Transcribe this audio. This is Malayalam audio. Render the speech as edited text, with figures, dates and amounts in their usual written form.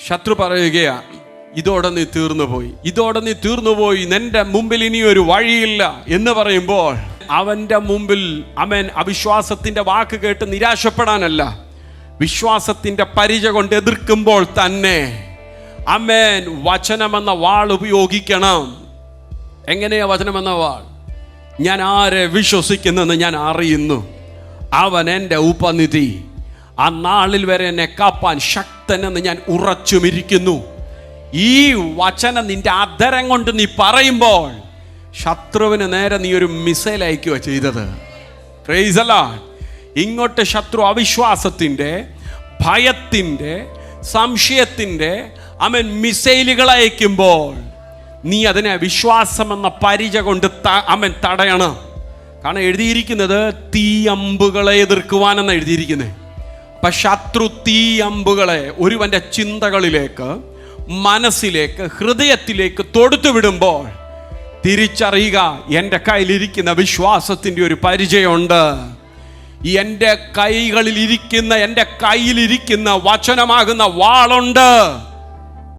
ശത്രു പറയുകയാ, ഇതോടെ നീ തീർന്നുപോയി, ഇതോടെ നീ തീർന്നുപോയി, നിന്റെ മുമ്പിൽ ഇനി ഒരു വഴിയില്ല എന്ന് പറയുമ്പോൾ അവന്റെ മുമ്പിൽ അവൻ അവിശ്വാസത്തിന്റെ വാക്ക് കേട്ട് നിരാശപ്പെടാനല്ല, വിശ്വാസത്തിന്റെ പരിച കൊണ്ട് എതിർക്കുമ്പോൾ തന്നെ ആമേൻ വചനമെന്ന വാൾ ഉപയോഗിക്കണം. എങ്ങനെയാ വചനമെന്ന വാൾ? ഞാൻ ആരെ വിശ്വസിക്കുന്നെന്ന് ഞാൻ അറിയുന്നു, അവൻ എൻ്റെ ഉപനിധി, ആ നാളിൽ വരെ എന്നെ കാപ്പാൻ ശക്തനെന്ന് ഞാൻ ഉറച്ചുമിരിക്കുന്നു. ഈ വചനം നിന്റെ അധരം കൊണ്ട് നീ പറയുമ്പോൾ ശത്രുവിന് നേരെ നീ ഒരു മിസൈൽ അയക്കുക ചെയ്തത്. Praise the Lord. ഇങ്ങോട്ട് ശത്രു അവിശ്വാസത്തിൻ്റെ, ഭയത്തിൻ്റെ, സംശയത്തിൻ്റെ അവൻ മിസൈലുകൾ അയക്കുമ്പോൾ നീ അതിനെ വിശ്വാസമെന്ന പരിച കൊണ്ട് അവൻ തടയണം. കാരണം എഴുതിയിരിക്കുന്നത് തീയമ്പുകളെ എതിർക്കുവാനെന്ന് എഴുതിയിരിക്കുന്നത്. അപ്പം ശത്രു തീയമ്പുകളെ ഒരുവൻ്റെ ചിന്തകളിലേക്ക്, മനസ്സിലേക്ക്, ഹൃദയത്തിലേക്ക് തൊടുത്തു വിടുമ്പോൾ തിരിച്ചറിയുക, എൻ്റെ കയ്യിലിരിക്കുന്ന വിശ്വാസത്തിൻ്റെ ഒരു പരിചയമുണ്ട്. എൻ്റെ കൈകളിലിരിക്കുന്ന, എൻ്റെ കയ്യിലിരിക്കുന്ന വചനമാകുന്ന വാളുണ്ട്.